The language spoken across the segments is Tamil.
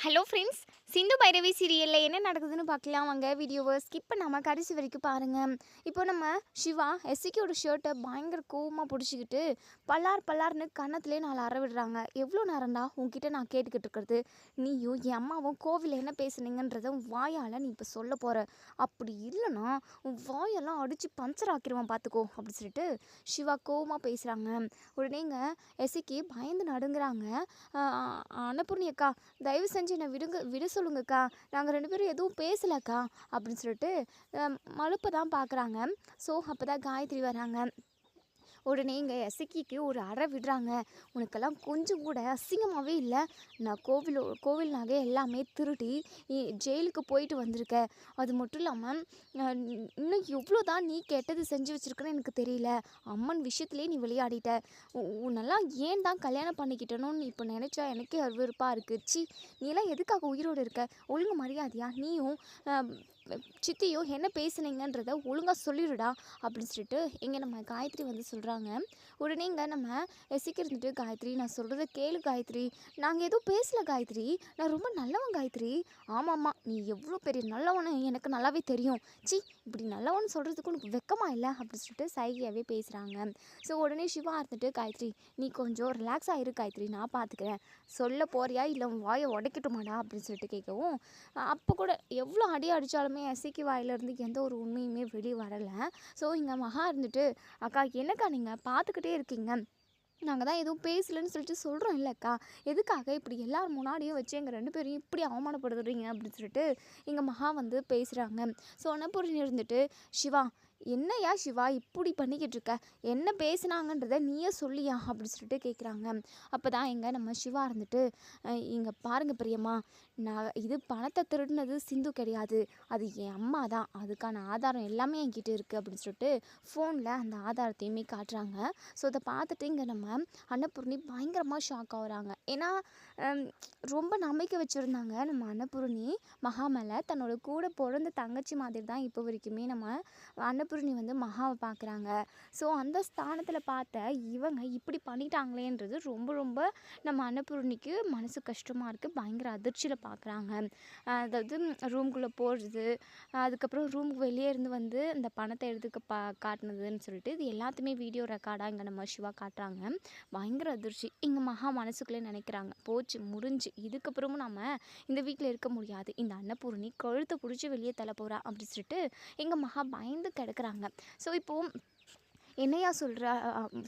ஹலோ ஃப்ரெண்ட்ஸ், சிந்து பைரவி சீரியலில் என்ன நடக்குதுன்னு பார்க்கலாம் வாங்க. வீடியோவை ஸ்கிப் பண்ணாமல் கடைசி வரைக்கும் பாருங்கள். இப்போ நம்ம சிவா எஸ்சிக்கோட ஷர்ட்டை பயங்கர கோவமாக பிடிச்சிக்கிட்டு பல்லார்னு கன்னத்துலேயே 4 அறை விடுறாங்க. எவ்வளோ நேரம்டா உன்கிட்ட நான் கேட்டுக்கிட்டு இருக்கிறது? நீயும் என் அம்மாவும் கோவிலில் என்ன பேசுனீங்கன்றதை வாயால் நீ இப்போ சொல்ல போகிற. அப்படி இல்லைன்னா உன் வாயெல்லாம் அடித்து பஞ்சர் ஆக்கிடுவான் பார்த்துக்கோ அப்படின்னு சொல்லிட்டு சிவா கோவமாக பேசுகிறாங்க. உடனேங்க எஸ்சிக்கு பயந்து நடுங்குறாங்க. அன்னபூர்ணி அக்கா, தயவு செஞ்சு என்னை விட சொல்லுங்கக்கா, நாங்கள் 2 பேரும் எதுவும் பேசலக்கா அப்படின்னு சொல்லிட்டு மழுப்பை தான் பார்க்குறாங்க. ஸோ அப்போ தான் காயத்ரி வராங்க. உடனே இங்கே எசக்கிக்கு ஒரு அறை விடுறாங்க. உனக்கெல்லாம் கொஞ்சம் கூட அசிங்கமாகவே இல்லை. நான் கோவில் நகை எல்லாமே திருடி ஜெயிலுக்கு போயிட்டு வந்திருக்கேன். அது மட்டும் இல்லாமல் இன்னும் எவ்வளோ தான் நீ கெட்டது செஞ்சு வச்சுருக்கன்னு எனக்கு தெரியல. அம்மன் விஷயத்துலேயே நீ விளையாடிட்ட. உன்னெல்லாம் ஏன் தான் கல்யாணம் பண்ணிக்கிட்டணும்னு இப்போ நினச்சா எனக்கே அருவருப்பாக இருக்குது. சி, நீலாம் எதுக்காக உயிரோடு இருக்க? ஒழுங்கு மரியாதையா நீயும் சித்தியும் என்ன பேசுனீங்கன்றதை ஒழுங்காக சொல்லிடுடா அப்படின்னு சொல்லிட்டு இங்கே நம்ம காயத்ரி வந்து சொல்கிறாங்க. உடனே இங்கே நம்ம எசிக்க இருந்துட்டு, காயத்ரி நான் சொல்கிறத கேளு காயத்ரி, நாங்கள் எதுவும் பேசலை காயத்ரி, நான் ரொம்ப நல்லவன் காயத்ரி. ஆமாம்மா, நீ எவ்வளோ பெரிய நல்லவனு எனக்கு நல்லாவே தெரியும். சி, இப்படி நல்லவன் சொல்கிறதுக்கு உனக்கு வெக்கமா இல்லை அப்படின்னு சொல்லிட்டு சைகையாகவே பேசுகிறாங்க. ஸோ உடனே சிவா இருந்துட்டு, காயத்ரி நீ கொஞ்சம் ரிலாக்ஸ் ஆகிரு காயத்ரி, நான் பார்த்துக்கிறேன். சொல்ல போறியா இல்லை உன் வாயை உடைக்கட்டுமாடா அப்படின்னு சொல்லிட்டு கேட்கவும், அப்போ கூட எவ்வளோ அடி அடித்தாலுமே எசைக்கு வாயிலிருந்து எந்த ஒரு உண்மையுமே வெளியே வரலை. ஸோ இங்கே மகா இருந்துட்டு, அக்கா என்னக்கா நீங்கள் பார்த்துக்கிட்டே இருக்கீங்க, நாங்கள் தான் எதுவும் பேசலன்னு சொல்லிட்டு சொல்கிறோம் இல்லைக்கா, எதுக்காக இப்படி எல்லார் முன்னாடியும் வச்சு எங்கள் 2 பேரையும் இப்படி அவமானப்படுத்துறீங்க அப்படின்னு சொல்லிட்டு எங்கள் மகா வந்து பேசுகிறாங்க. ஸோ அன்னபூர்ணி இருந்துட்டு, சிவா என்னையா சிவா இப்படி பண்ணிக்கிட்டு இருக்க, என்ன பேசுனாங்கன்றதை நீயே சொல்லியா அப்படின்னு சொல்லிட்டு கேட்குறாங்க. அப்போ தான் எங்கள் நம்ம சிவா இருந்துட்டு, இங்கே பாருங்கள் பிரியம்மா, நான் இது பணத்தை திருடினது சிந்து கிடையாது, அது என் அம்மா தான், அதுக்கான ஆதாரம் எல்லாமே என்கிட்ட இருக்குது அப்படின்னு சொல்லிட்டு ஃபோனில் அந்த ஆதாரத்தையுமே காட்டுறாங்க. ஸோ அதை பார்த்துட்டு இங்கே நம்ம அன்னபூர்ணி பயங்கரமாக ஷாக் ஆகுறாங்க. ஏன்னா ரொம்ப நம்பிக்கை வச்சுருந்தாங்க நம்ம அன்னபூர்ணி மகா மேலே. தன்னோட கூட பிறந்த தங்கச்சி மாதிரி தான் இப்போ வரைக்குமே நம்ம அன்னபூர்ணி வந்து மகாவை பார்க்குறாங்க. ஸோ அந்த ஸ்தானத்தில் பார்த்த இவங்க இப்படி பண்ணிட்டாங்களேன்றது ரொம்ப ரொம்ப நம்ம அன்னபூர்ணிக்கு மனசு கஷ்டமாக இருக்குது. பயங்கர அதிர்ச்சியில் பார்க்குறாங்க. அதாவது ரூம்குள்ளே போகிறது, அதுக்கப்புறம் ரூமுக்கு வெளியே இருந்து வந்து இந்த பணத்தை எடுத்துக்க காட்டினதுன்னு சொல்லிட்டு இது எல்லாத்தையுமே வீடியோ ரெக்கார்டாக இங்கே நம்ம சிவா காட்டுறாங்க. பயங்கர அதிர்ச்சி. இங்கே மகா மனசுக்குள்ளே நினைக்கிறாங்க, போச்சு முடிஞ்சு, இதுக்கப்புறமும் நம்ம இந்த வீட்டில் இருக்க முடியாது, இந்த அன்னபூர்ணி கழுத்தை பிடிச்சி வெளியே தள்ள போகிறா அப்படின்னு சொல்லிட்டு எங்கள் மகா பயந்து கிடக்குறாங்க. ஸோ இப்போது என்னையா சொல்கிற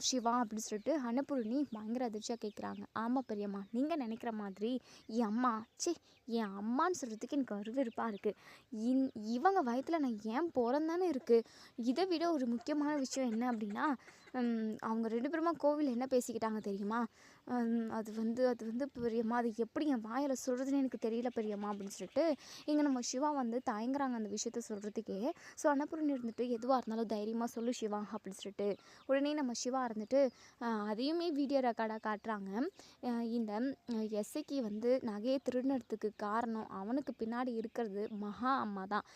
சிவா அப்படின்னு சொல்லிட்டு அன்னபூர்ணி பயங்கர அதிர்ச்சியாக கேட்குறாங்க. ஆமாம் பெரியம்மா, நீங்கள் நினைக்கிற மாதிரி என் அம்மா, சி, என் அம்மான்னு சொல்கிறதுக்கு எனக்கு அருவருப்பாக இருக்குது. இவங்க வயத்தில் நான் ஏன் பிறந்தானே இருக்குது. இதை விட ஒரு முக்கியமான விஷயம் என்ன அப்படின்னா, அவங்க 2 பேருமா கோவில் என்ன பேசிக்கிட்டாங்க தெரியுமா? அது வந்து பெரியம்மா, அது எப்படி என் வாயில் சொல்கிறதுன்னு எனக்கு தெரியல பெரியம்மா அப்படின்னு சொல்லிட்டு இங்கே நம்ம சிவா வந்து தயங்குறாங்க அந்த விஷயத்த சொல்கிறதுக்கே. ஸோ அன்னபூர்ணி இருந்துட்டு, எதுவாக இருந்தாலும் தைரியமாக சொல்லு சிவா அப்படின்னு சொல்லிட்டு உடனே நம்ம சிவா இருந்துட்டு அதையுமே வீடியோ ரெக்கார்டாக காட்டுறாங்க. இந்த எஸ்ஐக்கு வந்து நகையை திருடினதுக்கு காரணம் அவனுக்கு பின்னாடி இருக்கிறது மகா அம்மா தான்.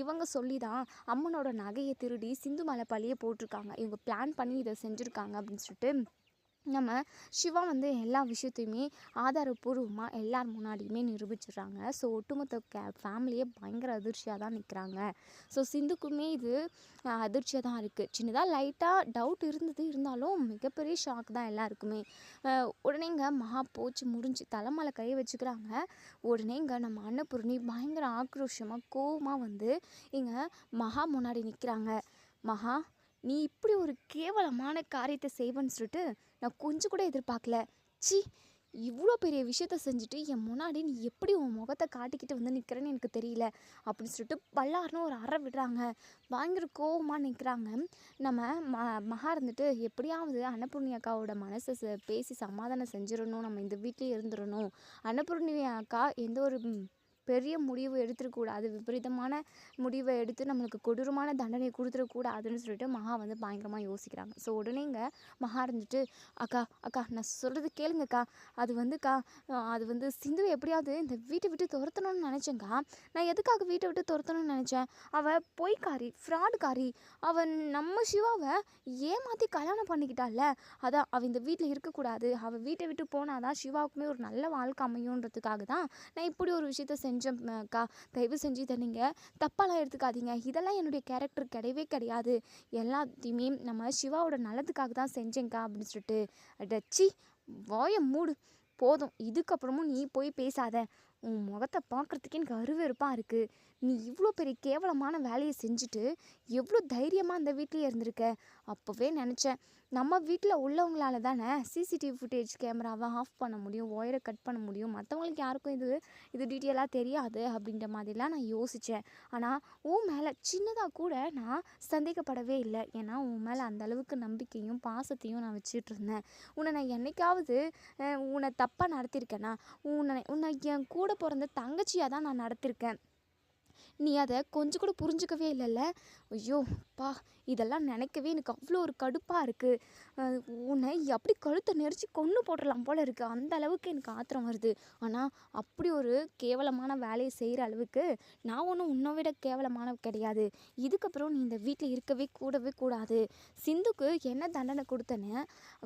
இவங்க சொல்லி தான் அம்மனோட நகையை திருடி சிந்து மேலே பழிய போட்டிருக்காங்க. இவங்க பிளான் பண்ணி இதை செஞ்சுருக்காங்க அப்படின்னு சொல்லிட்டு நம்ம சிவா வந்து எல்லா விஷயத்தையுமே ஆதாரபூர்வமாக எல்லார் முன்னாடியுமே நிரூபிச்சிடுறாங்க. ஸோ ஒட்டுமொத்த ஃபேமிலியே பயங்கர அதிர்ச்சியாக தான் நிற்கிறாங்க. ஸோ சிந்துக்குமே இது அதிர்ச்சியாக தான் இருக்குது. சின்னதாக லைட்டாக டவுட் இருந்தாலும் மிகப்பெரிய ஷாக் தான் எல்லாருக்குமே. உடனேங்க மகா போச்சு முடிஞ்சு தலைமலை கை வச்சுக்கிறாங்க. உடனேங்க நம்ம அன்னபூர்ணி பயங்கர ஆக்ரோஷமாக கோவமாக வந்து இங்கே மகா முன்னாடி நிற்கிறாங்க. மகா, நீ இப்படி ஒரு கேவலமான காரியத்தை செய்வேன்னு சொல்லிட்டு நான் கொஞ்சம் கூட எதிர்பார்க்கல. சி, இவ்வளோ பெரிய விஷயத்த செஞ்சுட்டு என் முன்னாடி நீ எப்படி உன் முகத்தை காட்டிக்கிட்டு வந்து நிற்கிறேன்னு எனக்கு தெரியல அப்படின்னு சொல்லிட்டு பல்லாருன்னு ஒரு அறை விடுறாங்க. பயங்கர கோவமாக நிற்கிறாங்க. நம்ம மகா இருந்துட்டு, எப்படியாவது அன்னபூர்ணி அக்காவோட மனசை பேசி சமாதானம் செஞ்சிடணும், நம்ம இந்த வீட்டிலே இருந்துடணும், அன்னபூர்ணி அக்கா எந்த ஒரு பெரிய முடிவு எடுத்துடக்கூடாது, விபரீதமான முடிவை எடுத்து நம்மளுக்கு கொடூரமான தண்டனை கொடுத்துடக்கூடாதுன்னு சொல்லிட்டு மகா வந்து பயங்கரமாக யோசிக்கிறாங்க. ஸோ உடனேங்க மகா இருந்துட்டு, அக்கா அக்கா நான் சொல்கிறது கேளுங்கக்கா, அது வந்துக்கா அது வந்து சிந்துவை எப்படியாவது இந்த வீட்டை விட்டு துரத்தணும்னு நினச்சேங்க்கா. நான் எதுக்காக வீட்டை விட்டு துரத்தணும்னு நினச்சேன், அவள் பொய்க்காரி, ஃப்ராடுக்காரி, அவன் நம்ம சிவாவை ஏமாற்றி கல்யாணம் பண்ணிக்கிட்டால, அதான் அவள் இந்த வீட்டில் இருக்கக்கூடாது, அவள் வீட்டை விட்டு போனாதான் சிவாவுக்குமே ஒரு நல்ல வாழ்க்கை அமையுன்றதுக்காக தான் நான் இப்படி ஒரு விஷயத்த செஞ்சேன்க்கா. தயவு செஞ்சு இதை நீங்கள் தப்பாலாம் எடுத்துக்காதீங்க, இதெல்லாம் என்னுடைய கேரக்டர் கிடையவே கிடையாது, எல்லாத்தையுமே நம்ம சிவாவோட நல்லதுக்காக தான் செஞ்சேங்க்கா அப்படின்னு சொல்லிட்டு, அடச்சி வாயை மூடு போதும், இதுக்கப்புறமும் நீ போய் பேசாத, உன் முகத்தை பார்க்குறதுக்கே எனக்கு அருவருப்பாக இருக்குது, நீ இவ்வளோ பெரிய கேவலமான வேலையை செஞ்சுட்டு எவ்வளோ தைரியமாக அந்த வீட்லேயே இருந்திருக்க. அப்போவே நினச்சேன், நம்ம வீட்டில் உள்ளவங்களால தானே சிசிடிவி ஃபுட்டேஜ் கேமராவை ஆஃப் பண்ண முடியும், ஒயரை கட் பண்ண முடியும், மற்றவங்களுக்கு யாருக்கும் இது டீட்டெயிலாக தெரியாது அப்படின்ற மாதிரிலாம் நான் யோசித்தேன். ஆனால் உன் மேலே சின்னதாக கூட நான் சந்தேகப்படவே இல்லை, ஏன்னா உன் மேலே அந்தளவுக்கு நம்பிக்கையும் பாசத்தையும் நான் வச்சுட்டு இருந்தேன். உன்னை நான் என்னைக்காவது உன்னை தப்பாக நடத்தியிருக்கேன்னா, உன்னை என் கூட பிறந்த தங்கச்சியாக தான் நான் நடத்திருக்கேன். நீ அதை கொஞ்சம் கூட புரிஞ்சுக்கவே இல்லைல்ல. ஐயோ பா, இதெல்லாம் நினைக்கவே எனக்கு அவ்வளோ ஒரு கடுப்பாக இருக்குது. உன்னை அப்படி கழுத்தை நெரிச்சு கொன்று போட்டுடலாம் போல் இருக்குது, அந்த அளவுக்கு எனக்கு ஆத்திரம் வருது. ஆனால் அப்படி ஒரு கேவலமான வேலையை செய்கிற அளவுக்கு நான் ஒன்றும் உன்னை விட கேவலமான கிடையாது. இதுக்கப்புறம் நீ இந்த வீட்டில் இருக்கவே கூடாது. சிந்துக்கு என்ன தண்டனை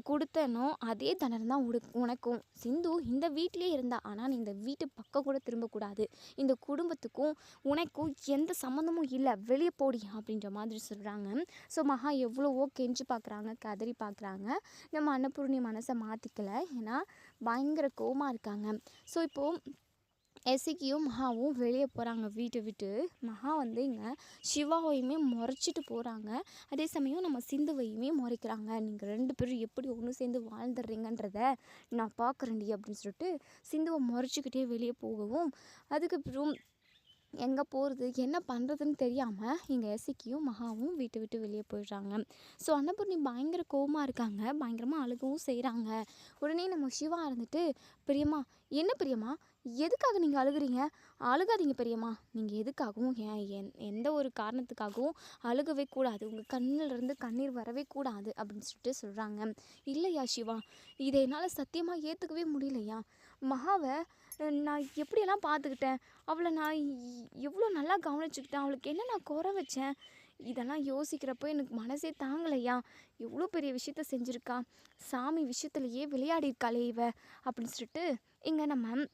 கொடுத்தனோ அதே தண்டனை தான் உனக்கும். சிந்து இந்த வீட்டிலே இருந்தா, ஆனால் நீ இந்த வீட்டு பக்கம் கூட திரும்பக்கூடாது. இந்த குடும்பத்துக்கும் உனக்கும் எந்த சம்மந்தமும் இல்லை, வெளியே போடி அப்படின்ற மாதிரி சொல்கிறாங்க. ஸோ மகா எவ்வளவோ கெஞ்சி பார்க்குறாங்க, கதறி பார்க்குறாங்க. நம்ம அன்னபூர்ணி மனசை மாற்றிக்கல, ஏன்னா பயங்கர கோவமாக இருக்காங்க. ஸோ இப்போது எசிக்கியும் மகாவும் வெளியே போகிறாங்க வீட்டை விட்டு. மகா வந்து இங்கே சிவாவையுமே முறைச்சிட்டு போகிறாங்க, அதே சமயம் நம்ம சிந்துவையுமே முறைக்கிறாங்க. நீங்கள் 2 பேரும் எப்படி ஒன்று சேர்ந்து வாழ்ந்துடுறீங்கன்றத நான் பார்க்குறேன்டி அப்படின்னு சொல்லிட்டு சிந்துவை முறைச்சிக்கிட்டே வெளியே போகவும், அதுக்கப்புறம் எங்கே போகிறது என்ன பண்ணுறதுன்னு தெரியாமல் இங்கே எசிக்கியும் மகாவும் வீட்டை விட்டு வெளியே போயிடுறாங்க. ஸோ அன்னபூர்ணி பயங்கர கோவமாக இருக்காங்க, பயங்கரமாக அழுகவும் செய்கிறாங்க. உடனே நம்ம சிவா இருந்துட்டு, பெரியம்மா என்ன பெரியம்மா, எதுக்காக நீங்கள் அழுகுறீங்க, அழுகாதீங்க பெரியம்மா, நீங்கள் எதுக்காகவும் எந்த ஒரு காரணத்துக்காகவும் அழுகவே கூடாது, உங்கள் கண்ணிலிருந்து கண்ணீர் வரவே கூடாது அப்படின்னு சொல்லிட்டு சொல்கிறாங்க. இல்லையா சிவா, இதை என்னால் சத்தியமாக ஏற்றுக்கவே முடியலையா, மகாவை நான் எப்படியெல்லாம் பார்த்துக்கிட்டேன், அவளை நான் எவ்வளோ நல்லா கவனிச்சுக்கிட்டேன், அவளுக்கு என்ன நான் குறை வச்சேன், இதெல்லாம் யோசிக்கிறப்போ எனக்கு மனசே தாங்கலையா, எவ்வளோ பெரிய விஷயத்த செஞ்சுருக்கா, சாமி விஷயத்துலையே விளையாடிருக்காளே இவ அப்படின்னு சொல்லிட்டு இங்கே நம்ம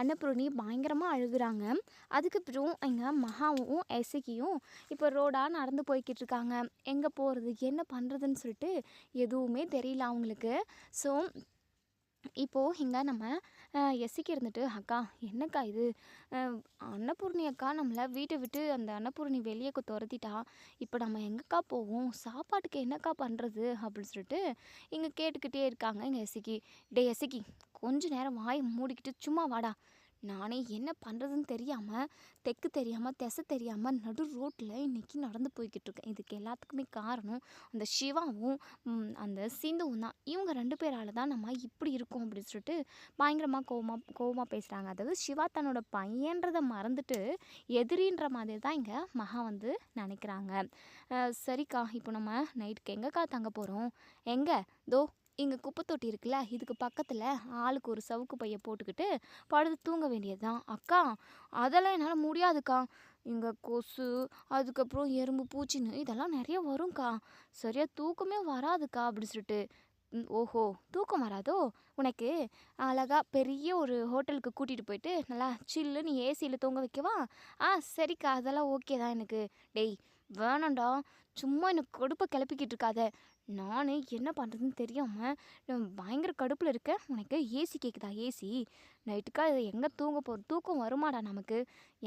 அன்னபூர்ணி பயங்கரமாக அழுகுறாங்க. அதுக்கப்புறம் இங்கே மகாவும் எசக்கியும் இப்போ ரோடாக நடந்து போய்கிட்டு இருக்காங்க. எங்கே போகிறது என்ன பண்ணுறதுன்னு சொல்லிட்டு எதுவுமே தெரியல அவங்களுக்கு. ஸோ இப்போது இங்கே நம்ம எசிக்கு இருந்துட்டு, அக்கா என்னக்கா இது, அன்னபூர்ணி அக்கா நம்மளை வீட்டை விட்டு அந்த அன்னபூர்ணி வெளியே துரத்திட்டா, இப்போ நம்ம எங்கக்கா போவோம், சாப்பாட்டுக்கு என்னக்கா பண்ணுறது அப்படின்னு சொல்லிட்டு இங்கே கேட்டுக்கிட்டே இருக்காங்க. இங்கே எசிக்கி, டே எசிக்கி கொஞ்ச நேரம் வாயை மூடிக்கிட்டு சும்மா வாடா, நானே என்ன பண்ணுறதுன்னு தெரியாமல், தெற்கு தெரியாமல் திசை தெரியாமல் நடு ரோட்டில் இன்றைக்கி நடந்து போய்கிட்டு இருக்கேன். இதுக்கு எல்லாத்துக்குமே காரணம் அந்த சிவாவும் அந்த சிந்துவும் தான். இவங்க 2 பேரால் தான் நம்ம இப்படி இருக்கோம் அப்படின்னு சொல்லிட்டு பயங்கரமாக கோவமாக பேசுகிறாங்க. அதாவது சிவா தன்னோட பையன்றதை மறந்துட்டு எதிரின்ற மாதிரி தான் இங்கே மகா வந்து நினைக்கிறாங்க. சரிக்கா, இப்போ நம்ம நைட்டுக்கு எங்கேக்கா தங்க போகிறோம், எங்கே தோ இங்கே குப்பை தொட்டி இருக்குல்ல, இதுக்கு பக்கத்தில் ஆளுக்கு ஒரு சவுக்கு பையை போட்டுக்கிட்டு படுத்து தூங்க வேண்டியது தான். அக்கா அதெல்லாம் என்னால் முடியாதுக்கா, இங்கே கொசு, அதுக்கப்புறம் எறும்பு, பூச்சின்னு இதெல்லாம் நிறைய வரும்க்கா, சரியாக தூக்கமே வராதுக்கா அப்படி சொல்லிட்டு. ஓஹோ, தூக்கம் வராதோ உனக்கு, அழகா பெரிய ஒரு ஹோட்டலுக்கு கூட்டிகிட்டு போயிட்டு நல்லா சில்லுன்னு ஏசியில் தூங்க வைக்கவா, சரிக்கா அதெல்லாம் ஓகே தான் எனக்கு. டேய் வேணாண்டா, சும்மா எனக்கு கடுப்பை கிளப்பிக்கிட்டு இருக்காத, நான் என்ன பண்ணுறதுன்னு தெரியாமல் பயங்கர கடுப்பில் இருக்கேன். உனக்கு ஏசி கேட்குதா, ஏசி நைட்டுக்கா எங்கே தூக்கம் வருமாடா நமக்கு,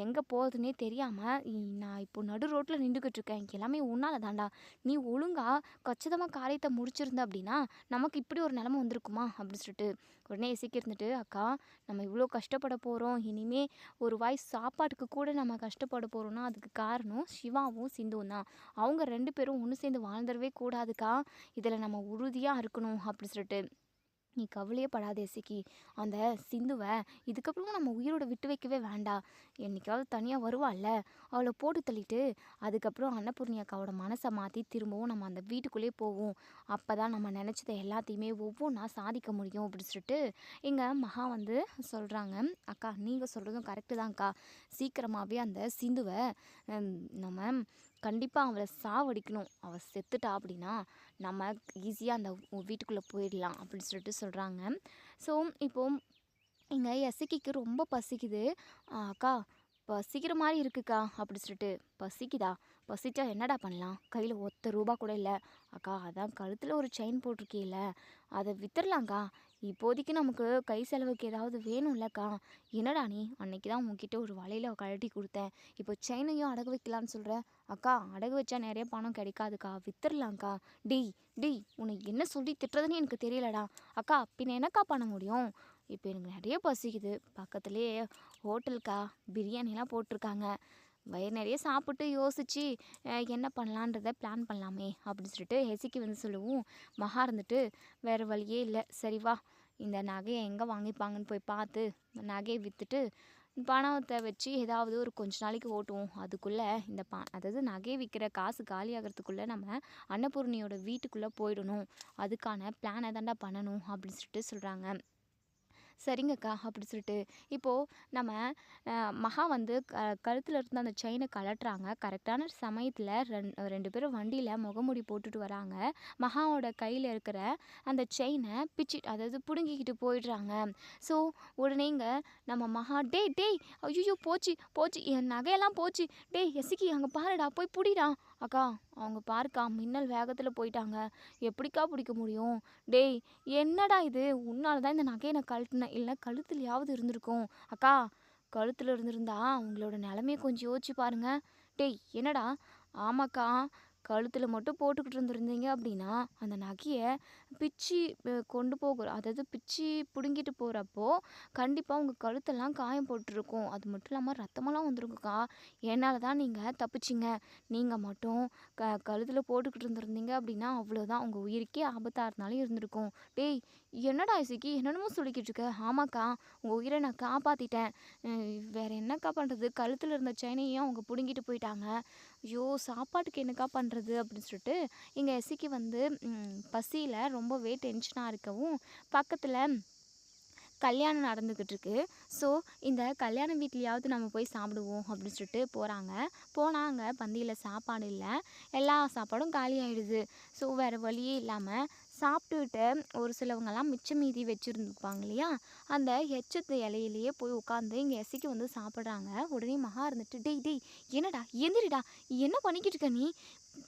எங்கே போகிறதுனே தெரியாமல் நான் இப்போ நடு ரோட்டில் நின்றுக்கிட்டு இருக்கேன், எல்லாமே உன்னால தாண்டா, நீ ஒழுங்காக கச்சிதமாக காரியத்தை முடிச்சிருந்த அப்படின்னா நமக்கு இப்படி ஒரு நிலமை வந்திருக்குமா அப்படின்னு சொல்லிட்டு உடனே ஏசிக்கு இருந்துட்டு, அக்கா நம்ம இவ்வளோ கஷ்டப்பட போகிறோம், இனிமே ஒரு வாய் சாப்பாட்டுக்கு கூட நம்ம கஷ்டப்பட போகிறோன்னா அதுக்கு காரணம் சிவாவும் சிந்துவும் தான். அவங்க 2 பேரும் ஒன்று சேர்ந்து வாழ்ந்துடவே கூடாதுக்கா, இதில் நம்ம உறுதியாக இருக்கணும் அப்படி சொல்லிட்டு நீ கவலையே படாத இசக்கி. அந்த சிந்துவை இதுக்கப்புறமும் நம்ம உயிரோட விட்டு வைக்கவே வேண்டாம். என்னைக்காவது தனியாக வருவாள்ல, அவளை போட்டு தள்ளிட்டு அதுக்கப்புறம் அன்னபூர்ணி அக்காவோட மனசை மாற்றி திரும்பவும் நம்ம அந்த வீட்டுக்குள்ளேயே போவோம். அப்போ தான் நம்ம நினச்சதை எல்லாத்தையுமே ஒவ்வொன்றா சாதிக்க முடியும் அப்படின்னு சொல்லிட்டு எங்கள் மகா வந்து சொல்கிறாங்க. அக்கா நீங்கள் சொல்கிறதும் கரெக்டு தான்க்கா. சீக்கிரமாகவே அந்த சிந்துவை நம்ம கண்டிப்பாக அவளை சாவடிக்கணும். அவள் செத்துட்டா அப்படின்னா நம்ம ஈஸியாக அந்த வீட்டுக்குள்ளே போயிடலாம் அப்படின்னு சொல்லிட்டு சொல்கிறாங்க. ஸோ இப்போது இங்கே எசக்கிக்கு ரொம்ப பசிக்குது. அக்கா பசிக்கிற மாதிரி இருக்குக்கா அப்படி சொல்லிட்டு. பசிக்குதா? பசிச்சா என்னடா பண்ணலாம்? கையில் ஒத்த ரூபா கூட இல்லை. அக்கா அதான் கழுத்தில் ஒரு செயின் போட்டிருக்கீல்ல, அதை வித்துடலாங்க்கா. இப்போதைக்கு நமக்கு கை செலவுக்கு ஏதாவது வேணும்லக்கா. என்னடா நீ அன்னைக்கு தான் உங்ககிட்ட ஒரு வலையில் கழட்டி கொடுத்தேன், இப்போ செயினையும் அடகு வைக்கலான்னு சொல்கிற. அக்கா அடகு வச்சா நிறைய பணம் கிடைக்காதுக்கா, வித்துடலாங்க்கா. டேய் டேய் உன்னை என்ன சொல்லி திட்டுறதுன்னு எனக்கு தெரியலடா. அக்கா பின்ன என்னக்கா பண்ண முடியும்? இப்போ எனக்கு நிறைய பசிக்குது. பக்கத்துலேயே ஹோட்டலுக்கா பிரியாணிலாம் போட்டிருக்காங்க. வயிறு நிறைய சாப்பிட்டு யோசித்து என்ன பண்ணலான்றத பிளான் பண்ணலாமே அப்படின்னு சொல்லிட்டு ஹெசிக்கு வந்து சொல்லுவோம். மகா இருந்துட்டு வேறு வழியே இல்லை, சரி வா இந்த நகையை எங்கே வாங்கிப்பாங்கன்னு போய் பார்த்து நகையை விற்றுட்டு பணத்தை வச்சு ஏதாவது ஒரு கொஞ்ச நாளைக்கு ஓட்டுவோம். அதுக்குள்ளே இந்த அதாவது நகையை விற்கிற காசு காலியாகிறதுக்குள்ளே நம்ம அன்னபூர்ணியோட வீட்டுக்குள்ளே போயிடணும். அதுக்கான பிளானை தாண்டா பண்ணணும் அப்படின்னு சொல்லிட்டு சொல்கிறாங்க. சரிங்கக்கா அப்படி சொல்லிட்டு இப்போது நம்ம மகா வந்து கழுத்தில் இருந்து அந்த செயினை கலட்டுறாங்க. கரெக்டான சமயத்தில் ரெண்டு பேரும் வண்டியில் முகமூடி போட்டுட்டு வராங்க. மகாவோட கையில் இருக்கிற அந்த செயினை அதாவது பிடுங்கிக்கிட்டு போயிடுறாங்க. ஸோ உடனேங்க நம்ம மகா டேய் டேய் ஐயோ போச்சு போச்சு என் நகையெல்லாம் போச்சு, டேய் எசிக்கி அங்கே பாருடா போய் பிடிடா. அக்கா அவங்க பாருக்கா மின்னல் வேகத்தில் போயிட்டாங்க, எப்படிக்கா பிடிக்க முடியும்? டேய் என்னடா இது, உன்னால தான் இந்த நகையை நான் கழட்டினேன், இல்லை கழுத்துலையாவது இருந்திருக்கும். அக்கா கழுத்தில் இருந்திருந்தா உங்களோட நிலமையை கொஞ்சம் யோசிச்சு பாருங்க. டேய் என்னடா? ஆமாக்கா கழுத்தில் மட்டும் போட்டுக்கிட்டு இருந்திருந்தீங்க அப்படின்னா அந்த நகையை பிச்சு கொண்டு அதாவது பிச்சு பிடுங்கிட்டு போகிறப்போ கண்டிப்பாக உங்கள் கழுத்தெல்லாம் காயம் போட்டிருக்கும். அது மட்டும் இல்லாமல் ரத்தமெல்லாம் வந்துருக்குக்கா. என்னால் தான் நீங்கள் தப்பிச்சிங்க. நீங்கள் மட்டும் கழுத்தில் போட்டுக்கிட்டு இருந்திருந்தீங்க அப்படின்னா அவ்வளோதான், உங்கள் உயிருக்கே ஆபத்தாக இருந்தாலும் இருந்திருக்கும். டேய் என்னடா இசைக்கு என்னென்னமோ சொல்லிக்கிட்டு இருக்க? ஆமாக்கா உங்கள் உயிரை நான் காப்பாற்றிட்டேன். வேறு என்னக்கா பண்ணுறது? கழுத்தில் இருந்த செயினையும் அவங்க பிடுங்கிட்டு போயிட்டாங்க. ஐயோ சாப்பாட்டுக்கு என்னக்கா பண்ணுறது அப்படின்னு சொல்லிட்டு இங்கே எசிக்கு வந்து பசியில் ரொம்பவே டென்ஷனாக இருக்கவும் பக்கத்தில் கல்யாணம் நடந்துக்கிட்டு இருக்கு. ஸோ இந்த கல்யாண வீட்லையாவது நம்ம போய் சாப்பிடுவோம் அப்படின்னு சொல்லிட்டு போகிறாங்க. போனால் அங்கே பந்தியில் சாப்பாடு இல்லை, எல்லா சாப்பாடும் காலி ஆகிடுது. ஸோ வேறு வழியே இல்லாமல் சாப்பிட்டுக்கிட்டு ஒரு சிலவங்கெல்லாம் மிச்சம் மீதி வச்சுருந்துப்பாங்க இல்லையா, அந்த எச்சத்து இலையிலேயே போய் உட்காந்து இங்கே எசிக்கு வந்து சாப்பிட்றாங்க. உடனே மகா இருந்துட்டு டேய் டேய் என்னடா எந்திரிடா, என்ன பண்ணிக்கிட்டு இருக்க நீ?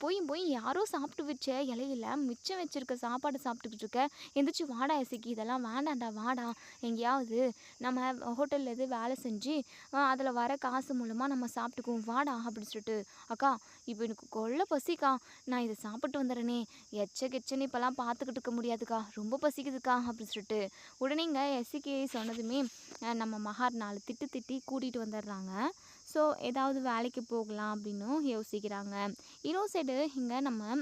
போய் யாரோ சாப்பிட்டு வச்ச இலையில மிச்சம் வச்சுருக்க சாப்பாடு சாப்பிட்டுக்கிட்டு இருக்க, எந்திரிச்சு வாடா எசிக்கு, இதெல்லாம் வேண்டாண்டா வாடா, எங்கேயாவது நம்ம ஹோட்டலில் எது வேலை செஞ்சு அதில் வர காசு மூலமாக நம்ம சாப்பிட்டுக்குவோம் வாடா அப்படின்னு சொல்லிட்டு. அக்கா இப்போ எனக்கு கொள்ள பசிக்கா, நான் இதை சாப்பிட்டு வந்துடுறேனே, கிச்சன்னு இப்போல்லாம் பார்த்துக்கிட்டு இருக்க முடியாதுக்கா, ரொம்ப பசிக்குதுக்கா அப்படின்னு சொல்லிட்டு. உடனேங்க எஸ்சிக்கு சொன்னதுமே நம்ம மகார் 4 திட்டி கூட்டிகிட்டு வந்துடுறாங்க. ஸோ ஏதாவது வேலைக்கு போகலாம் அப்படின்னும் யோசிக்கிறாங்க. இன்னொரு சைடு இங்கே நம்ம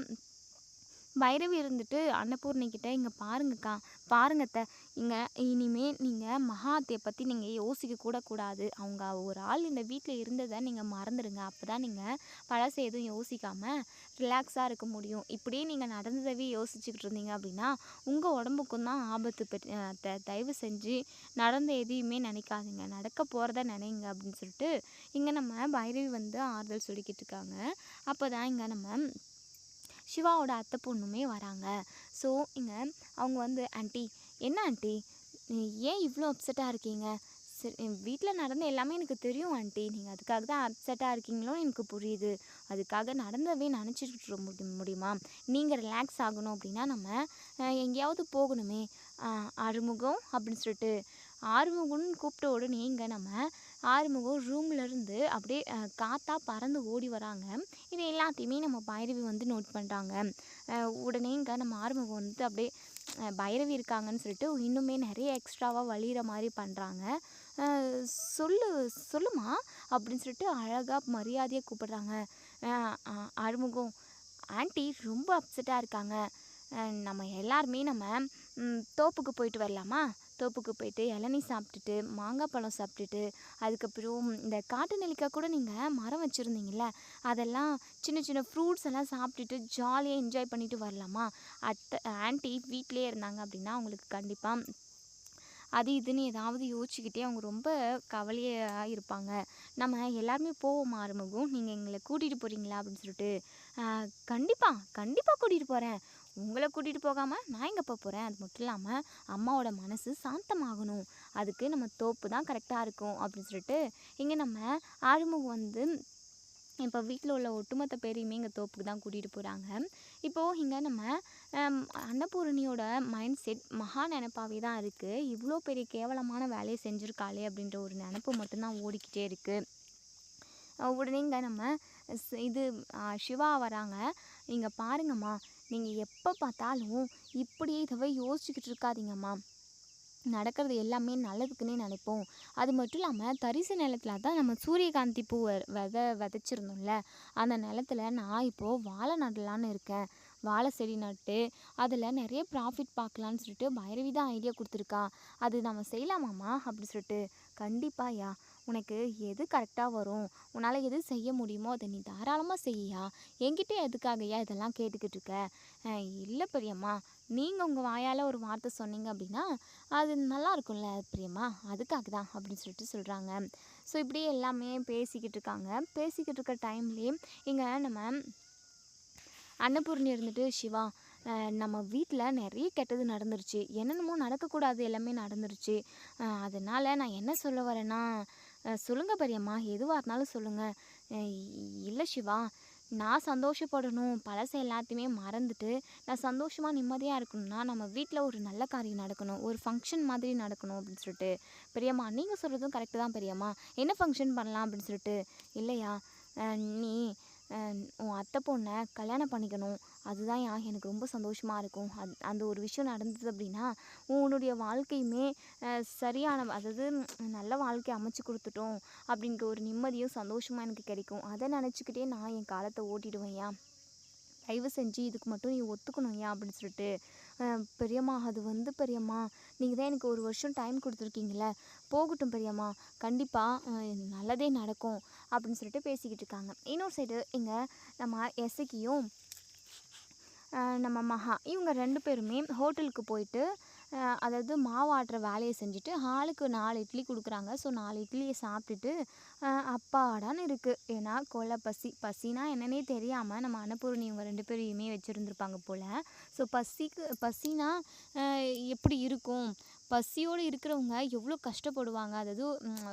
பைரவி இருந்துட்டு அன்னபூர்ணிக்கிட்ட இங்கே பாருங்கக்கா பாருங்கத்த, இங்கே இனிமேல் நீங்கள் மகாத்தையை பற்றி நீங்கள் யோசிக்க கூட கூடாது. அவங்க ஒரு ஆள் இந்த வீட்டில் இருந்ததை நீங்கள் மறந்துடுங்க. அப்போ தான் நீங்கள் பழச எதுவும் யோசிக்காமல் ரிலாக்ஸாக இருக்க முடியும். இப்படியே நீங்கள் நடந்ததவே யோசிச்சுக்கிட்டு இருந்தீங்க அப்படின்னா உங்கள் உடம்புக்கும் தான் ஆபத்து. தயவு செஞ்சு நடந்த எதையுமே நினைக்காதீங்க, நடக்க போகிறத நினைங்க அப்படின்னு சொல்லிட்டு இங்கே நம்ம பைரவி வந்து ஆறுதல் சொல்லிக்கிட்டு இருக்காங்க. அப்போ தான் இங்கே நம்ம சிவாவோட அத்தை பொண்ணுமே வராங்க. ஸோ இங்கே அவங்க வந்து ஆண்டி என்ன ஆண்டி ஏன் இவ்வளோ அப்செட்டாக இருக்கீங்க? சரி வீட்டில் நடந்த எல்லாமே எனக்கு தெரியும் ஆண்டி, நீங்கள் அதுக்காக தான் அப்செட்டாக இருக்கீங்களோன்னு எனக்கு புரியுது. அதுக்காக நடந்தவே நினச்சிட்டு முடியுமா? நீங்கள் ரிலாக்ஸ் ஆகணும் அப்படின்னா நம்ம எங்கேயாவது போகணுமே. ஆறுமுகம் அப்படின்னு சொல்லிட்டு ஆறுமுகம்னு கூப்பிட்ட உடனே இங்கே நம்ம ஆறுமுகம் ரூம்லேருந்து அப்படியே காற்றா பறந்து ஓடி வராங்க. இது எல்லாத்தையுமே நம்ம பைரவி வந்து நோட் பண்ணுறாங்க. உடனே இங்கே நம்ம ஆறுமுகம் வந்து அப்படியே பைரவி இருக்காங்கன்னு சொல்லிட்டு இன்னுமே நிறைய எக்ஸ்ட்ராவாக வழிகிற மாதிரி பண்ணுறாங்க. சொல்லுமா அப்படின்னு சொல்லிட்டு அழகாக மரியாதையாக கூப்பிடுறாங்க. ஆறுமுகம் ஆண்டி ரொம்ப அப்செட்டாக இருக்காங்க. நம்ம எல்லாருமே நம்ம தோப்புக்கு போயிட்டு வரலாமா? தோப்புக்கு போயிட்டு இளநீ சாப்பிட்டுட்டு மாங்காய் பழம் சாப்பிட்டுட்டு அதுக்கப்புறம் இந்த காட்டு நெல்லிக்காய் கூட நீங்கள் மரம் வச்சுருந்தீங்கள்ல, அதெல்லாம் சின்ன சின்ன ஃப்ரூட்ஸ் எல்லாம் சாப்பிட்டுட்டு ஜாலியாக என்ஜாய் பண்ணிட்டு வரலாமா? ஆன்ட்டி வீட்டிலே இருந்தாங்க அப்படின்னா அவங்களுக்கு கண்டிப்பாக அது இதுன்னு ஏதாவது யோசிச்சுக்கிட்டே அவங்க ரொம்ப கவலையாக இருப்பாங்க. நம்ம எல்லாருமே போவோமா ஆறுமுகம், நீங்கள் எங்களை கூட்டிகிட்டு போகிறீங்களா அப்படின்னு சொல்லிட்டு. கண்டிப்பாக கண்டிப்பாக கூட்டிகிட்டு போகிறேன். உங்களை கூட்டிகிட்டு போகாமல் நான் எங்கே போகிறேன். அது மட்டும் இல்லாமல் அம்மாவோட மனசு சாந்தமாகணும், அதுக்கு நம்ம தோப்பு தான் கரெக்டாக இருக்கும் அப்படின்னு சொல்லிட்டு இங்கே நம்ம ஆறுமுகம் வந்து இப்போ வீட்டில் உள்ள ஒட்டுமொத்த பேரையுமே இங்கே தோப்புக்கு தான் கூட்டிகிட்டு போகிறாங்க. இப்போது இங்கே நம்ம அன்னபூரணியோட மைண்ட் செட் மகா நினப்பாவே தான் இருக்குது. இவ்வளோ பெரிய கேவலமான வேலையை செஞ்சுருக்காளே அப்படின்ற ஒரு நினப்பு மட்டும்தான் ஓடிக்கிட்டே இருக்குது. உடனே இங்கே நம்ம இது சிவா வராங்க. இங்கே பாருங்கம்மா, நீங்கள் எப்போ பார்த்தாலும் இப்படியே இதவே யோசிச்சுக்கிட்டு இருக்காதீங்கம்மா. நடக்கிறது எல்லாமே நல்லதுக்குன்னே நினைப்போம். அது மட்டும் இல்லாமல் தரிசு நிலத்துல தான் நம்ம சூரியகாந்தி பூ விதைச்சிருந்தோம்ல, அந்த நிலத்துல நான் இப்போது வாழை நடலான்னு இருக்கேன். வாழை செடி நட்டு அதில் நிறைய ப்ராஃபிட் பார்க்கலான்னு சொல்லிட்டு பைரவி தான் ஐடியா கொடுத்துருக்கா. அது நம்ம செய்யலாமாம்மா அப்படி சொல்லிட்டு. கண்டிப்பாயா, உனக்கு எது கரெக்டாக வரும், உன்னால் எது செய்ய முடியுமோ அதை நீ தாராளமாக செய்யா. என்கிட்ட எதுக்காகயா இதெல்லாம் கேட்டுக்கிட்டு இருக்க? இல்லை பெரியம்மா, நீங்கள் உங்கள் வாயால் ஒரு வார்த்தை சொன்னீங்க அப்படின்னா அது நல்லா இருக்கும்ல பிரியம்மா, அதுக்காக தான் அப்படின்னு சொல்லிட்டு சொல்கிறாங்க. ஸோ இப்படியே எல்லாமே பேசிக்கிட்டு இருக்காங்க. பேசிக்கிட்டு இருக்க டைம்லேயே இங்கே நம்ம அன்னபூர்ணி இருந்துட்டு, சிவா, நம்ம வீட்டில் நிறைய கெட்டது நடந்துருச்சு, என்னென்னமோ நடக்கக்கூடாது எல்லாமே நடந்துருச்சு. அதனால் நான் என்ன சொல்ல வரேன்னா, சொல்லுங்கள் பெரியம்மா, எதுவாக இருந்தாலும் சொல்லுங்கள். இல்லை சிவா, நான் சந்தோஷப்படணும், பழசை எல்லாத்தையுமே மறந்துட்டு நான் சந்தோஷமாக நிம்மதியாக இருக்கணும்னா நம்ம வீட்டில் ஒரு நல்ல காரியம் நடக்கணும், ஒரு ஃபங்க்ஷன் மாதிரி நடக்கணும் அப்படின்னு சொல்லிட்டு. பெரியம்மா, நீங்கள் சொல்கிறதும் கரெக்டு தான் பெரியம்மா, என்ன ஃபங்க்ஷன் பண்ணலாம் அப்படின்னு சொல்லிட்டு. இல்லையா, நீ உன் அத்தை பொண்ணை கல்யாணம் பண்ணிக்கணும், அதுதான் எனக்கு ரொம்ப சந்தோஷமாக இருக்கும். அந்த ஒரு விஷயம் நடந்தது அப்படின்னா உன்னுடைய வாழ்க்கையுமே சரியான, அதாவது நல்ல வாழ்க்கை அமைச்சு கொடுத்துட்டோம் அப்படின்ற ஒரு நிம்மதியும் சந்தோஷமாக எனக்கு கிடைக்கும். அதை நினச்சிக்கிட்டே நான் என் காலத்தை ஓட்டிடுவேன்யா. தயவு செஞ்சு இதுக்கு மட்டும் நீ ஒத்துக்கணும்யா அப்படின்னு சொல்லிட்டு. பெரியம்மா, அது வந்து பெரியம்மா, நீங்கள் தான் எனக்கு ஒரு வருஷம் டைம் கொடுத்துருக்கீங்களே, போகட்டும் பெரியம்மா, கண்டிப்பாக நல்லதே நடக்கும் அப்படின்னு சொல்லிட்டு பேசிக்கிட்டு இருக்காங்க. இன்னொரு சைடு இங்கே நம்ம எசக்கியும் நம்ம மகா இவங்க 2 பேருமே ஹோட்டலுக்கு போயிட்டு அதாவது மாவாட்டுற வேலையை செஞ்சுட்டு ஆளுக்கு 4 இட்லி கொடுக்குறாங்க. ஸோ 4 இட்லியை சாப்பிட்டுட்டு அப்பாடான்னு இருக்குது. ஏன்னா கொலை பசினா என்னன்னே தெரியாமல் நம்ம அன்னபூர்ணி இவங்க 2 பேரையுமே வச்சுருந்துருப்பாங்க போல். ஸோ பசினா எப்படி இருக்கும், பசியோடு இருக்கிறவங்க எவ்வளோ கஷ்டப்படுவாங்க, அதாவது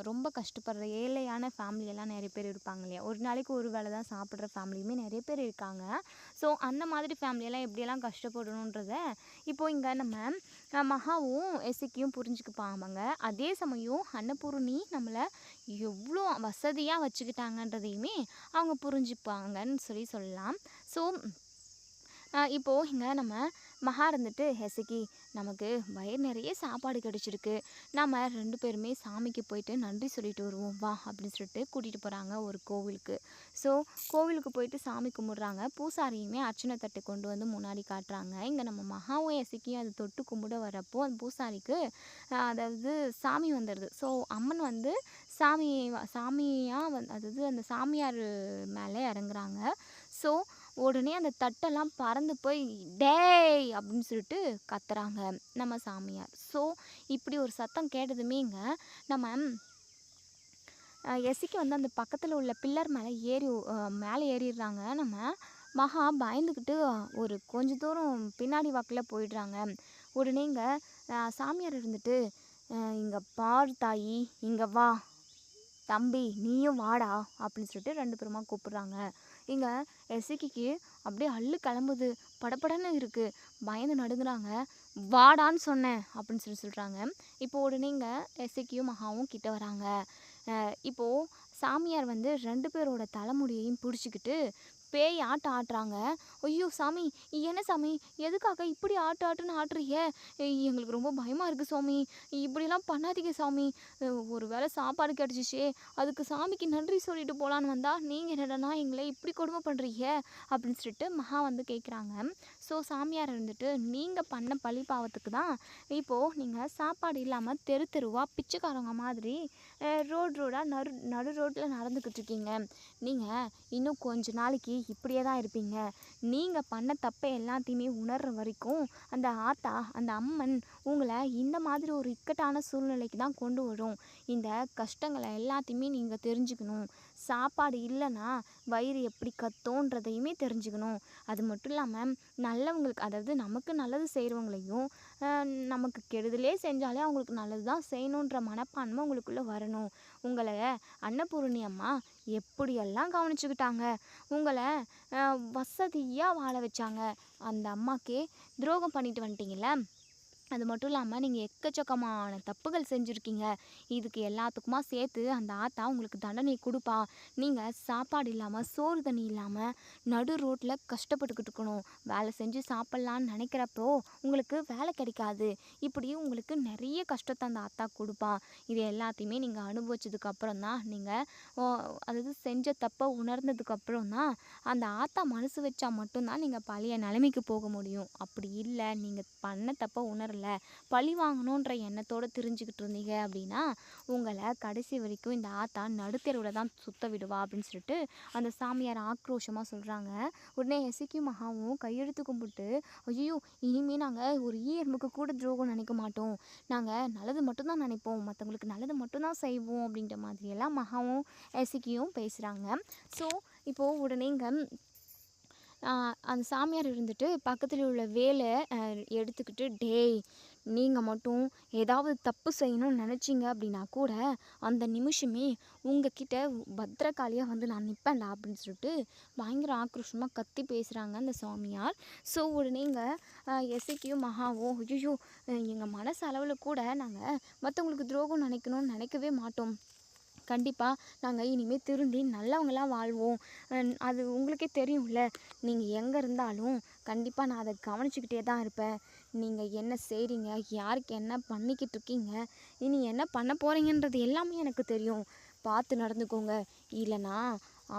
ரொம்ப கஷ்டப்படுற ஏழையான ஃபேமிலியெல்லாம் நிறைய பேர் இருப்பாங்க இல்லையா, ஒரு நாளைக்கு ஒரு வேளை தான் சாப்பிட்ற ஃபேமிலியுமே நிறைய பேர் இருக்காங்க. ஸோ அந்த மாதிரி ஃபேமிலியெல்லாம் எப்படியெல்லாம் கஷ்டப்படணுன்றத இப்போது இங்கே நம்ம மகாவும் எசக்கியும் புரிஞ்சுக்குப்பாங்க. அதே சமயம் அன்னபூர்ணி நம்மளை எவ்வளோ வசதியாக வச்சுக்கிட்டாங்கன்றதையுமே அவங்க புரிஞ்சுப்பாங்கன்னு சொல்லலாம். ஸோ இப்போது இங்கே நம்ம மகா இருந்துட்டு, எசக்கி, நமக்கு வயிறு நிறைய சாப்பாடு கிடச்சிருக்கு, நம்ம 2 பேருமே சாமிக்கு போயிட்டு நன்றி சொல்லிட்டு வருவோம் வா அப்படின்னு சொல்லிட்டு கூட்டிகிட்டு போகிறாங்க ஒரு கோவிலுக்கு. ஸோ கோவிலுக்கு போயிட்டு சாமி கும்பிட்றாங்க. பூசாரியுமே அர்ச்சனை தட்டு கொண்டு வந்து முன்னாடி காட்டுறாங்க. இங்கே நம்ம மகாவும் எசக்கியும் அது தொட்டு கும்பிட வரப்போ அந்த பூசாரிக்கு அதாவது சாமி வந்துடுது. ஸோ அம்மன் வந்து சாமியாக அதாவது அந்த சாமியார் மேலே இறங்குறாங்க. ஸோ உடனே அந்த தட்டெல்லாம் பறந்து போய் டேய் அப்படின்னு சொல்லிட்டு கத்துறாங்க நம்ம சாமியார். ஸோ இப்படி ஒரு சத்தம் கேட்டதுமேங்க நம்ம எசிக்கு வந்து அந்த பக்கத்தில் உள்ள பில்லர் மேலே ஏறிடுறாங்க. நம்ம மகா பயந்துக்கிட்டு ஒரு கொஞ்ச தூரம் பின்னாடி வாக்கில் போயிடுறாங்க. உடனே இங்கே சாமியார் இருந்துட்டு, இங்கே பார் தாயி, இங்கே வா தம்பி, நீயும் வாடா அப்படின்னு சொல்லிட்டு 2 பேருமா கூப்பிட்றாங்க. இங்கே எசக்கிக்கு அப்படியே அள்ளு கிளம்புது, படப்படன்னு இருக்குது, பயந்து நடுங்குறாங்க. வாடான்னு சொன்னேன் அப்படின்னு சொல்கிறாங்க. இப்போ உடனே இங்கே எசக்கியும் மகாவும் கிட்ட வராங்க. இப்போது சாமியார் வந்து 2 பேரோட தலைமுடியையும் பிடிச்சிக்கிட்டு பேய் ஆட்டுறாங்க. ஐயோ சாமி, என்ன சாமி, எதுக்காக இப்படி ஆட்டுன்னு ஆட்டுறீங்க, எங்களுக்கு ரொம்ப பயமாக இருக்குது சாமி, இப்படிலாம் பண்ணாதீங்க சாமி, ஒரு வேளை சாப்பாடு கிடச்சிச்சே அதுக்கு சாமிக்கு நன்றி சொல்லிட்டு போகலான்னு வந்தால் நீங்கள் என்னடனா எங்களை இப்படி கொடுமை பண்ணுறீங்க அப்படின்னு சொல்லிட்டு மகா வந்து கேட்குறாங்க. ஸோ சாமியார் இருந்துட்டு நீங்கள் பண்ண பழி பாவத்துக்கு தான் இப்போது நீங்கள் சாப்பாடு இல்லாமல் தெரு தெருவாக பிச்சைக்காரங்க மாதிரி ரோடாக நடு ரோட்டில் நடந்துக்கிட்டு இருக்கீங்க. நீங்கள் இன்னும் கொஞ்ச நாளைக்கு இப்படியே தான் இருப்பீங்க. நீங்கள் பண்ண தப்பை எல்லாத்தையுமே உணர்கிற வரைக்கும் அந்த ஆத்தா அந்த அம்மன் உங்களை இந்த மாதிரி ஒரு இக்கட்டான சூழ்நிலைக்கு தான் கொண்டு வரும். இந்த கஷ்டங்களை எல்லாத்தையுமே நீங்கள் தெரிஞ்சுக்கணும். சாப்பாடு இல்லைன்னா வயிறு எப்படி கத்தோன்றதையுமே தெரிஞ்சுக்கணும். அது மட்டும் இல்லாமல் நல்லவங்களுக்கு, அதாவது நமக்கு நல்லது செய்கிறவங்களையும் நமக்கு கெடுதலே செஞ்சாலே அவங்களுக்கு நல்லது தான் செய்யணுன்ற மனப்பான்மை உங்களுக்குள்ளே வரணும். உங்களை அன்னபூரணி அம்மா எப்படியெல்லாம் கவனிச்சுக்கிட்டாங்க, உங்களை வசதியாக வாழ வச்சாங்க. அந்த அம்மாக்கே துரோகம் பண்ணிட்டு வந்துட்டீங்களே. அது மட்டும் இல்லாமல் நீங்கள் எக்கச்சக்கமான தப்புகள் செஞ்சுருக்கீங்க. இதுக்கு எல்லாத்துக்குமா சேர்த்து அந்த ஆத்தா உங்களுக்கு தண்டனை கொடுப்பா. நீங்கள் சாப்பாடு இல்லாமல் சோறு தண்ணி இல்லாமல் நடு ரோட்டில் கஷ்டப்பட்டுக்கிட்டு இருக்கணும். வேலை செஞ்சு சாப்பிட்லான்னு நினைக்கிறப்போ உங்களுக்கு வேலை கிடைக்காது. இப்படி உங்களுக்கு நிறைய கஷ்டத்தை அந்த ஆத்தா கொடுப்பா. இது எல்லாத்தையுமே நீங்கள் அனுபவிச்சதுக்கப்புறம் தான், நீங்கள் அதாவது செஞ்ச தப்பை உணர்ந்ததுக்கப்புறம் தான் அந்த ஆத்தா மனசு வச்சா மட்டும்தான் நீங்கள் பழைய நிலைமைக்கு போக முடியும். அப்படி இல்லை, நீங்கள் பண்ண தப்பை உணரல, பழி வாங்கணுன்ற எண்ணத்தோடு தெரிஞ்சுக்கிட்டு இருந்தீங்க அப்படின்னா உங்களை கடைசி வரைக்கும் இந்த ஆத்தா நடுத்தெருவில் தான் சுத்த விடுவா அப்படின்னு சொல்லிட்டு அந்த சாமியார் ஆக்ரோஷமாக சொல்கிறாங்க. உடனே எசக்கி மகாவும் கையெழுத்து கும்பிட்டு, ஐயோ இனிமேல் நாங்கள் ஒரு எறும்புக்கு கூட துரோகம் நினைக்க மாட்டோம், நாங்கள் நல்லது மட்டும்தான் நினைப்போம், மற்றவங்களுக்கு நல்லது மட்டும்தான் செய்வோம் அப்படின்ற மாதிரியெல்லாம் மகாவும் எசக்கியும் பேசுகிறாங்க. ஸோ இப்போது உடனே இங்கே அந்த சாமியார் இருந்துட்டு பக்கத்தில் உள்ள வேலை எடுத்துக்கிட்டு, டேய் நீங்கள் மட்டும் ஏதாவது தப்பு செய்யணும்னு நினச்சிங்க அப்படின்னா கூட அந்த நிமிஷமே உங்ககிட்ட பத்திரகாளியாக வந்து நான் நிற்பேன்டா அப்படின்னு சொல்லிட்டு பயங்கர ஆக்ரோஷமாக கத்தி பேசுகிறாங்க அந்த சாமியார். ஸோ உடனே இங்கே எசக்கியும் மகாவும், ஐயோ எங்கள் மனசு அளவில் கூட நாங்கள் மற்றவங்களுக்கு துரோகம் நினைக்கணும்னு நினைக்கவே மாட்டோம், கண்டிப்பாக நாங்கள் இனிமேல் திருந்தி நல்லவங்களாக வாழ்வோம். அது உங்களுக்கே தெரியும்ல, நீங்கள் எங்கே இருந்தாலும் கண்டிப்பாக நான் அதை கவனிச்சுக்கிட்டே தான் இருப்பேன். நீங்கள் என்ன செய்கிறீங்க, யாருக்கு என்ன பண்ணிக்கிட்டு இருக்கீங்க, இனி என்ன பண்ண போகிறீங்கன்றது எல்லாமே எனக்கு தெரியும். பார்த்து நடந்துக்கோங்க, இல்லைனா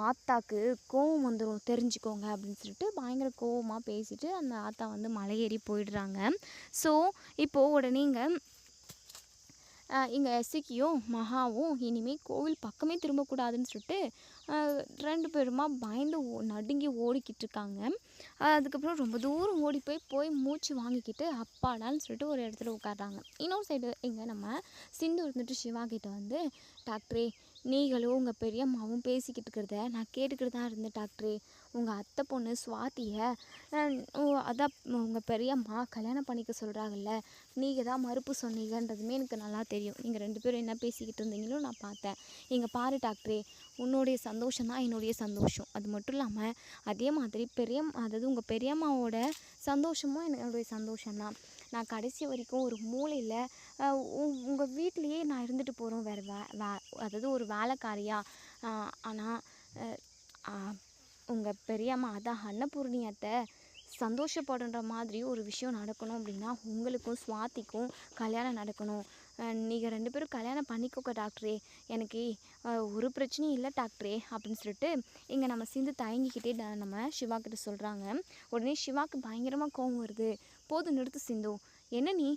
ஆத்தாக்கு கோவம் வந்துடும் தெரிஞ்சுக்கோங்க அப்படின்னு சொல்லிட்டு பயங்கர கோவமாக பேசிட்டு அந்த ஆத்தா வந்து மலையேறி போயிடுறாங்க. ஸோ இப்போது உடனே இங்கே எசக்கியும் மகாவும் இனிமேல் கோவில் பக்கமே திரும்பக்கூடாதுன்னு சொல்லிட்டு 2 பேருமா பயந்து நடுங்கி ஓடிக்கிட்டு இருக்காங்க. அதுக்கப்புறம் ரொம்ப தூரம் ஓடி போய் மூச்சு வாங்கிக்கிட்டு அப்பாடான்னு சொல்லிட்டு ஒரு இடத்துல உட்காடுறாங்க. இன்னொரு சைடு இங்கே நம்ம சிந்து இருந்துட்டு சிவா கிட்ட வந்து, டாக்டரே நீங்களும் உங்கள் பெரியம்மாவும் பேசிக்கிட்டு இருக்கிறத நான் கேட்டுக்கிட்டு தான் இருந்தேன் டாக்டரே. உங்கள் அத்தை பொண்ணு சுவாத்தியை அதான் உங்கள் பெரியம்மா கல்யாணம் பண்ணிக்க சொல்கிறாங்கல்ல, நீங்கள் தான் மறுப்பு சொன்னீங்கன்றதுமே எனக்கு நல்லா தெரியும். நீங்கள் 2 பேரும் என்ன பேசிக்கிட்டு இருந்தீங்களோ நான் பார்த்தேன். இங்கே பாரு டாக்டரே, உன்னுடைய சந்தோஷம் தான் என்னுடைய சந்தோஷம். அது மட்டும் இல்லாமல் அதே மாதிரி அதாவது உங்கள் பெரியம்மாவோட சந்தோஷமும் என்னுடைய சந்தோஷம்தான். நான் கடைசி வரைக்கும் ஒரு மூலையில் உங்கள் வீட்லேயே நான் இருந்துட்டு போகிறோம், வேறு அதாவது ஒரு வேலைக்காரியாக. ஆனால் உங்கள் பெரியம்மா அதான் அன்னபூர்ணி அத்தை சந்தோஷப்படுற மாதிரி ஒரு விஷயம் நடக்கணும் அப்படின்னா உங்களுக்கும் சுவாதிக்கும் கல்யாணம் நடக்கணும். நீங்கள் 2 பேரும் கல்யாணம் பண்ணிக்கோங்க டாக்டரே, எனக்கு ஒரு பிரச்சனையும் இல்லை டாக்டரே அப்படின்னு சொல்லிட்டு இங்கே நம்ம சிந்து தயங்கிக்கிட்டே நம்ம சிவா கிட்ட சொல்கிறாங்க. உடனே சிவாவுக்கு பயங்கரமாக கோவம் வருது. போதும் நிறுத்து சிந்து, என்ன நீ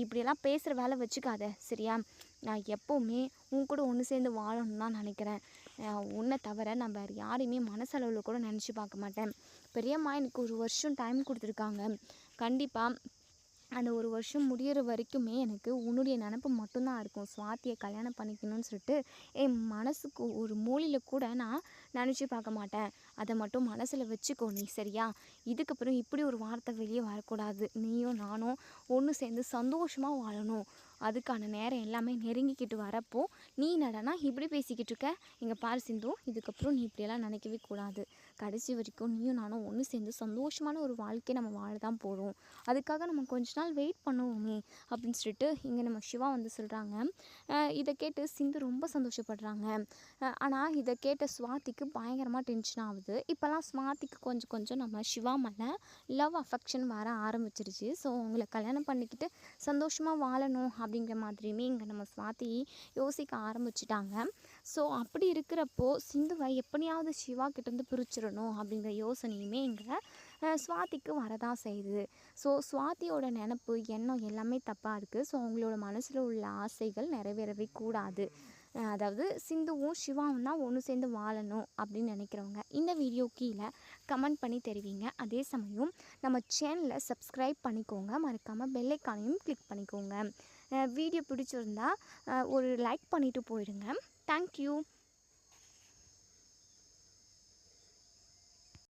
இப்படியெல்லாம் பேசுகிற வேலை வச்சுக்காத சரியா? நான் எப்போவுமே உன் கூட ஒன்று சேர்ந்து வாழணும்னு தான் நினைக்கிறேன். உன்னை தவிர நான் வேறு யாரையுமே மனசளவில் கூட நினச்சி பார்க்க மாட்டேன். பெரியம்மா எனக்கு 1 வருஷம் டைம் கொடுத்துருக்காங்க. கண்டிப்பாக அந்த 1 வருஷம் முடியிற வரைக்குமே எனக்கு உன்னுடைய நினப்பு மட்டும்தான் இருக்கும், சுவாத்தியை கல்யாணம் பண்ணிக்கணும்னு சொல்லிட்டு என் மனசுக்கு ஒரு மூலையில் கூட நான் நினச்சி பார்க்க மாட்டேன். அதை மட்டும் மனசில் வச்சுக்கோ நீ சரியா? இதுக்கப்புறம் இப்படி ஒரு வார்த்தை வெளியே வரக்கூடாது. நீயும் நானும் ஒன்று சேர்ந்து சந்தோஷமாக வாழணும். அதுக்கான நேரம் எல்லாமே நெருங்கிக்கிட்டு வரப்போ நீ நடனா இப்படி பேசிக்கிட்டு இருக்க? இங்கே பாரு சிந்து, இதுக்கப்புறம் நீ இப்படியெல்லாம் நினைக்கவே கூடாது. கடைசி வரைக்கும் நீயும் நானும் ஒன்று சேர்ந்து சந்தோஷமான ஒரு வாழ்க்கையை நம்ம வாழ தான் போகிறோம். அதுக்காக நம்ம கொஞ்ச நாள் வெயிட் பண்ணுவோமே அப்படின்னு சொல்லிட்டு இங்கே நம்ம சிவா வந்து சொல்கிறாங்க. இதை கேட்டு சிந்து ரொம்ப சந்தோஷப்படுறாங்க. ஆனால் இதை கேட்ட சுவாதிக்கு பயங்கரமாக டென்ஷன் ஆகுது. இப்போல்லாம் சுவாதிக்கு கொஞ்சம் கொஞ்சம் நம்ம சிவா மேலே லவ் அஃபெக்ஷன் வர ஆரம்பிச்சிருச்சு. ஸோ அவங்கள கல்யாணம் பண்ணிக்கிட்டு சந்தோஷமாக வாழணும் அப்படிங்கிற மாதிரியுமே இங்கே நம்ம சுவாதி யோசிக்க ஆரம்பிச்சிட்டாங்க. ஸோ அப்படி இருக்கிறப்போ சிந்துவை எப்படியாவது சிவா கிட்டேருந்து பிரிச்சிடணும் அப்படிங்கிற யோசனையுமே இங்கே ஸ்வாதிக்கு வரதான் செய்யுது. ஸோ ஸ்வாதியோட நினப்பு எண்ணம் எல்லாமே தப்பாக இருக்குது. ஸோ அவங்களோட மனசில் உள்ள ஆசைகள் நிறைவேறவே கூடாது. அதாவது சிந்துவும் சிவாவும் தான் ஒன்று சேர்ந்து வாழணும் அப்படின்னு நினைக்கிறவங்க இந்த வீடியோ கீழே கமெண்ட் பண்ணி தெரிவிங்க. அதே சமயம் நம்ம சேனலை சப்ஸ்கிரைப் பண்ணிக்கோங்க. மறக்காமல் பெல் ஐக்கானையும் கிளிக் பண்ணிக்கோங்க. வீடியோ பிடிச்சிருந்தா ஒரு லைக் பண்ணிவிட்டு போயிடுங்க. தேங்க்யூ.